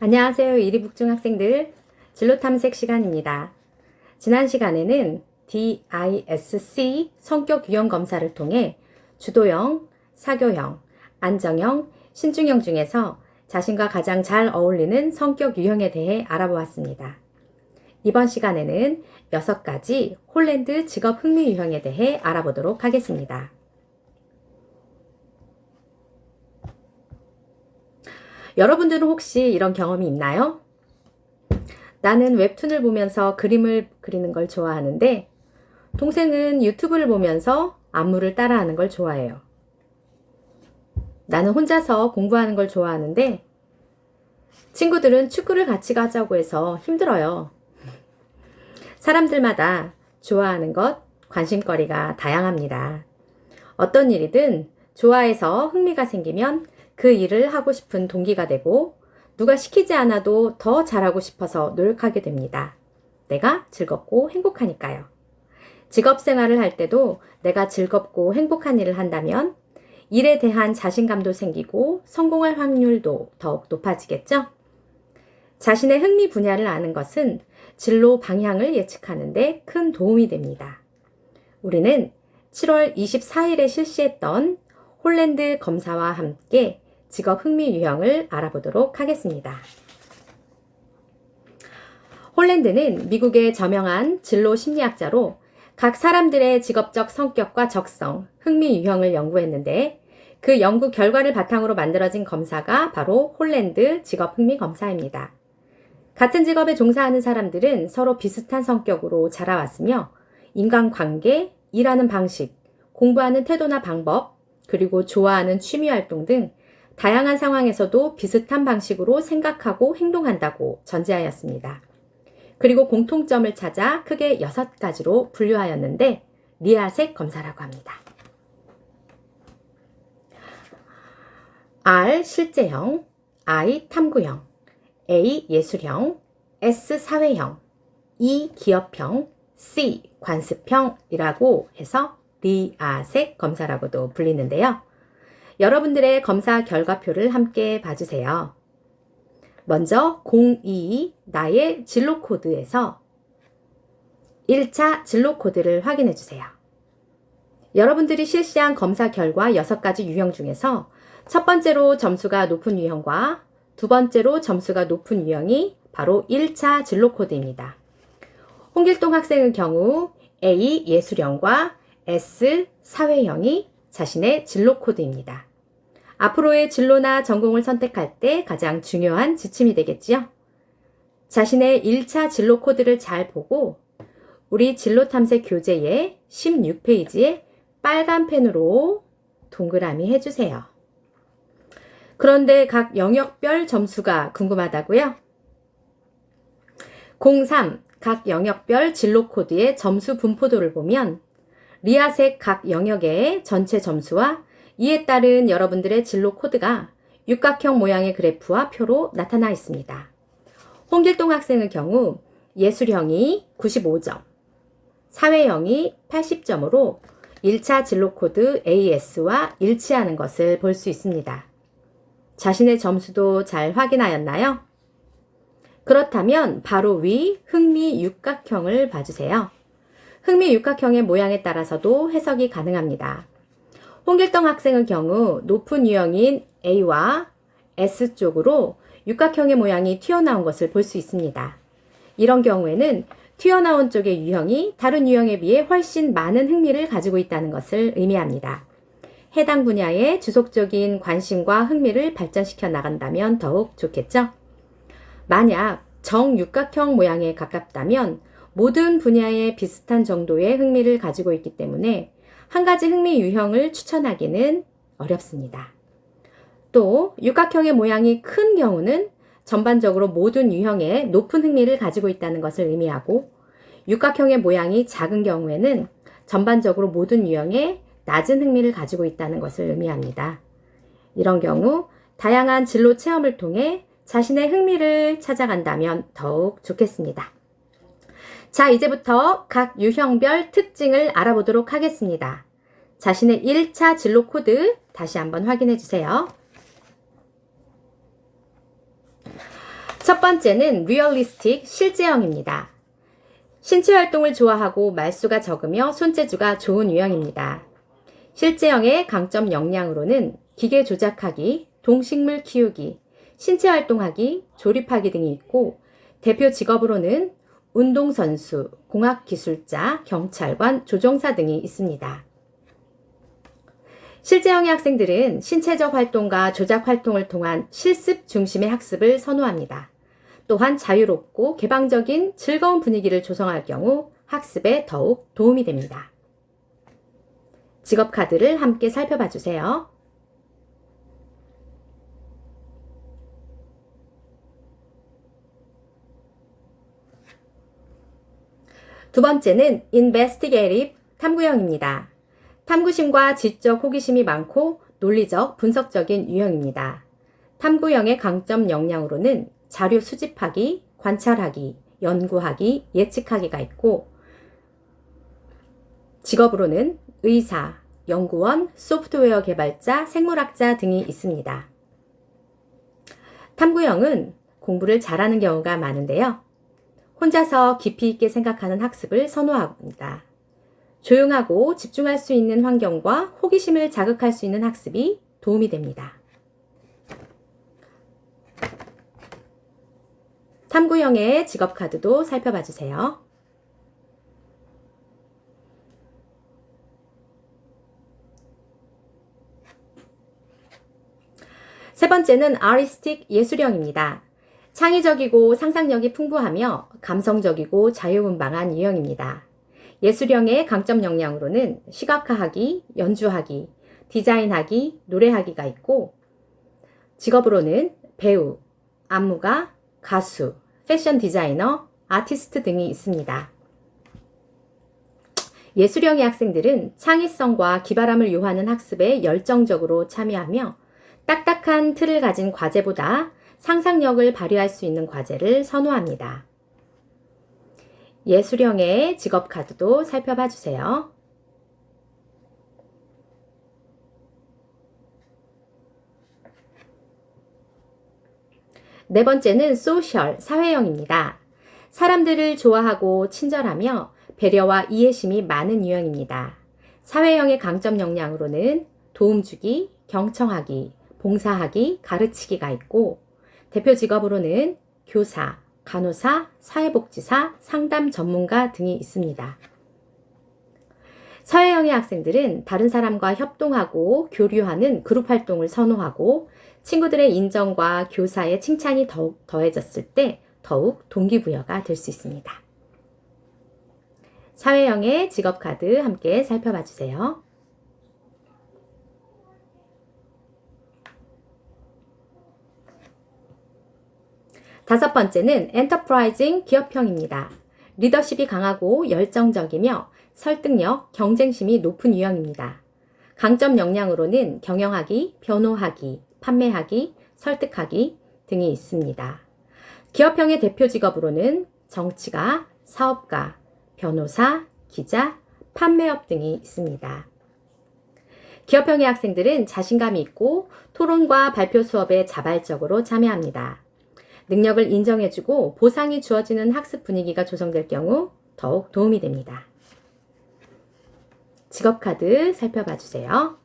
안녕하세요. 이리북중 학생들 진로 탐색 시간입니다. 지난 시간에는 DISC 성격 유형 검사를 통해 주도형, 사교형, 안정형, 신중형 중에서 자신과 가장 잘 어울리는 성격 유형에 대해 알아보았습니다. 이번 시간에는 6가지 홀랜드 직업 흥미 유형에 대해 알아보도록 하겠습니다. 여러분들은 혹시 이런 경험이 있나요? 나는 웹툰을 보면서 그림을 그리는 걸 좋아하는데 동생은 유튜브를 보면서 안무를 따라하는 걸 좋아해요. 나는 혼자서 공부하는 걸 좋아하는데 친구들은 축구를 같이 가자고 해서 힘들어요. 사람들마다 좋아하는 것, 관심거리가 다양합니다. 어떤 일이든 좋아해서 흥미가 생기면 그 일을 하고 싶은 동기가 되고 누가 시키지 않아도 더 잘하고 싶어서 노력하게 됩니다. 내가 즐겁고 행복하니까요. 직업 생활을 할 때도 내가 즐겁고 행복한 일을 한다면 일에 대한 자신감도 생기고 성공할 확률도 더욱 높아지겠죠? 자신의 흥미 분야를 아는 것은 진로 방향을 예측하는 데 큰 도움이 됩니다. 우리는 7월 24일에 실시했던 홀랜드 검사와 함께 직업 흥미 유형을 알아보도록 하겠습니다. 홀랜드는 미국의 저명한 진로 심리학자로 각 사람들의 직업적 성격과 적성, 흥미 유형을 연구했는데 그 연구 결과를 바탕으로 만들어진 검사가 바로 홀랜드 직업 흥미 검사입니다. 같은 직업에 종사하는 사람들은 서로 비슷한 성격으로 자라왔으며 인간관계, 일하는 방식, 공부하는 태도나 방법, 그리고 좋아하는 취미 활동 등 다양한 상황에서도 비슷한 방식으로 생각하고 행동한다고 전제하였습니다. 그리고 공통점을 찾아 크게 6가지로 분류하였는데 리아색 검사라고 합니다. R 실제형, I 탐구형, A 예술형, S 사회형, E 기업형, C 관습형이라고 해서 리아색 검사라고도 불리는데요. 여러분들의 검사 결과표를 함께 봐주세요. 먼저 02 나의 진로 코드에서 1차 진로 코드를 확인해 주세요. 여러분들이 실시한 검사 결과 6가지 유형 중에서 첫 번째로 점수가 높은 유형과 두 번째로 점수가 높은 유형이 바로 1차 진로 코드입니다. 홍길동 학생의 경우 A 예술형과 S 사회형이 자신의 진로 코드입니다. 앞으로의 진로나 전공을 선택할 때 가장 중요한 지침이 되겠지요. 자신의 1차 진로 코드를 잘 보고 우리 진로 탐색 교재의 16페이지에 빨간 펜으로 동그라미 해주세요. 그런데 각 영역별 점수가 궁금하다고요? 03 각 영역별 진로 코드의 점수 분포도를 보면 리아색 각 영역의 전체 점수와 이에 따른 여러분들의 진로 코드가 육각형 모양의 그래프와 표로 나타나 있습니다. 홍길동 학생의 경우 예술형이 95점, 사회형이 80점으로 1차 진로 코드 AS와 일치하는 것을 볼 수 있습니다. 자신의 점수도 잘 확인하였나요? 그렇다면 바로 위 흥미 육각형을 봐주세요. 흥미 육각형의 모양에 따라서도 해석이 가능합니다. 홍길동 학생의 경우 높은 유형인 A와 S 쪽으로 육각형의 모양이 튀어나온 것을 볼 수 있습니다. 이런 경우에는 튀어나온 쪽의 유형이 다른 유형에 비해 훨씬 많은 흥미를 가지고 있다는 것을 의미합니다. 해당 분야에 지속적인 관심과 흥미를 발전시켜 나간다면 더욱 좋겠죠? 만약 정육각형 모양에 가깝다면 모든 분야에 비슷한 정도의 흥미를 가지고 있기 때문에 한 가지 흥미 유형을 추천하기는 어렵습니다. 또 육각형의 모양이 큰 경우는 전반적으로 모든 유형에 높은 흥미를 가지고 있다는 것을 의미하고 육각형의 모양이 작은 경우에는 전반적으로 모든 유형에 낮은 흥미를 가지고 있다는 것을 의미합니다. 이런 경우 다양한 진로 체험을 통해 자신의 흥미를 찾아간다면 더욱 좋겠습니다. 자, 이제부터 각 유형별 특징을 알아보도록 하겠습니다. 자신의 1차 진로 코드 다시 한번 확인해 주세요. 첫 번째는 리얼리스틱 실제형입니다. 신체 활동을 좋아하고 말수가 적으며 손재주가 좋은 유형입니다. 실제형의 강점 역량으로는 기계 조작하기, 동식물 키우기, 신체 활동하기, 조립하기 등이 있고 대표 직업으로는 운동선수, 공학기술자, 경찰관, 조종사 등이 있습니다. 실제형의 학생들은 신체적 활동과 조작 활동을 통한 실습 중심의 학습을 선호합니다. 또한 자유롭고 개방적인 즐거운 분위기를 조성할 경우 학습에 더욱 도움이 됩니다. 직업 카드를 함께 살펴봐 주세요. 두 번째는 investigative 탐구형입니다. 탐구심과 지적 호기심이 많고 논리적, 분석적인 유형입니다. 탐구형의 강점 역량으로는 자료 수집하기, 관찰하기, 연구하기, 예측하기가 있고 직업으로는 의사, 연구원, 소프트웨어 개발자, 생물학자 등이 있습니다. 탐구형은 공부를 잘하는 경우가 많은데요. 혼자서 깊이 있게 생각하는 학습을 선호합니다. 조용하고 집중할 수 있는 환경과 호기심을 자극할 수 있는 학습이 도움이 됩니다. 탐구형의 직업 카드도 살펴봐 주세요. 세 번째는 아리스틱 예술형입니다. 창의적이고 상상력이 풍부하며 감성적이고 자유분방한 유형입니다. 예술형의 강점 역량으로는 시각화하기, 연주하기, 디자인하기, 노래하기가 있고 직업으로는 배우, 안무가, 가수, 패션 디자이너, 아티스트 등이 있습니다. 예술형의 학생들은 창의성과 기발함을 요하는 학습에 열정적으로 참여하며 딱딱한 틀을 가진 과제보다 상상력을 발휘할 수 있는 과제를 선호합니다. 예술형의 직업 카드도 살펴봐 주세요. 네 번째는 소셜, 사회형입니다. 사람들을 좋아하고 친절하며 배려와 이해심이 많은 유형입니다. 사회형의 강점 역량으로는 도움주기, 경청하기, 봉사하기, 가르치기가 있고 대표 직업으로는 교사, 간호사, 사회복지사, 상담 전문가 등이 있습니다. 사회형의 학생들은 다른 사람과 협동하고 교류하는 그룹 활동을 선호하고 친구들의 인정과 교사의 칭찬이 더욱 더해졌을 때 더욱 동기부여가 될 수 있습니다. 사회형의 직업 카드 함께 살펴봐 주세요. 다섯 번째는 엔터프라이징 기업형입니다. 리더십이 강하고 열정적이며 설득력, 경쟁심이 높은 유형입니다. 강점 역량으로는 경영하기, 변호하기, 판매하기, 설득하기 등이 있습니다. 기업형의 대표 직업으로는 정치가, 사업가, 변호사, 기자, 판매업 등이 있습니다. 기업형의 학생들은 자신감이 있고 토론과 발표 수업에 자발적으로 참여합니다. 능력을 인정해주고 보상이 주어지는 학습 분위기가 조성될 경우 더욱 도움이 됩니다. 직업 카드 살펴봐 주세요.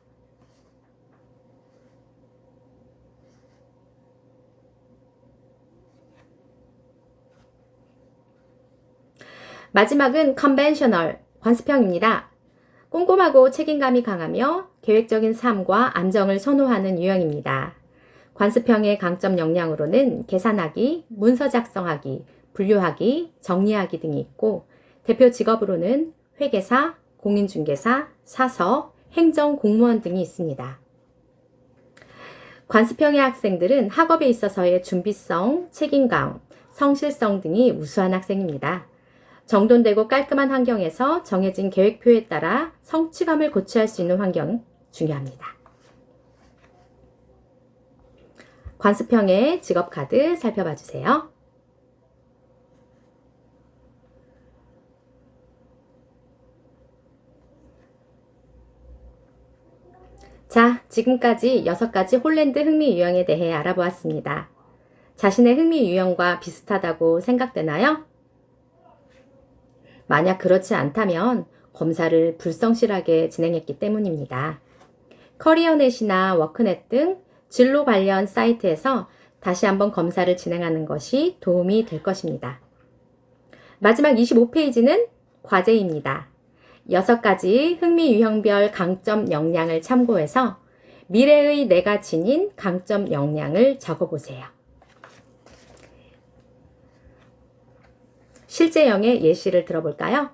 마지막은 컨벤셔널, 관습형입니다. 꼼꼼하고 책임감이 강하며 계획적인 삶과 안정을 선호하는 유형입니다. 관습형의 강점 역량으로는 계산하기, 문서 작성하기, 분류하기, 정리하기 등이 있고 대표 직업으로는 회계사, 공인중개사, 사서, 행정 공무원 등이 있습니다. 관습형의 학생들은 학업에 있어서의 준비성, 책임감, 성실성 등이 우수한 학생입니다. 정돈되고 깔끔한 환경에서 정해진 계획표에 따라 성취감을 고취할 수 있는 환경 중요합니다. 관습형의 직업 카드 살펴봐 주세요. 자, 지금까지 6가지 홀랜드 흥미 유형에 대해 알아보았습니다. 자신의 흥미 유형과 비슷하다고 생각되나요? 만약 그렇지 않다면 검사를 불성실하게 진행했기 때문입니다. 커리어넷이나 워크넷 등 진로 관련 사이트에서 다시 한번 검사를 진행하는 것이 도움이 될 것입니다. 마지막 25페이지는 과제입니다. 6가지 흥미 유형별 강점 역량을 참고해서 미래의 내가 지닌 강점 역량을 적어보세요. 실제형의 예시를 들어볼까요?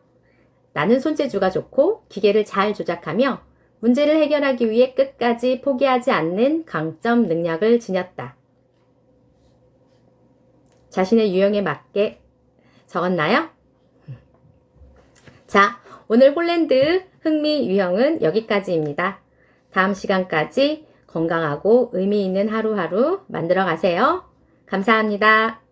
나는 손재주가 좋고 기계를 잘 조작하며 문제를 해결하기 위해 끝까지 포기하지 않는 강점 능력을 지녔다. 자신의 유형에 맞게 적었나요? 자, 오늘 홀랜드 흥미 유형은 여기까지입니다. 다음 시간까지 건강하고 의미 있는 하루하루 만들어 가세요. 감사합니다.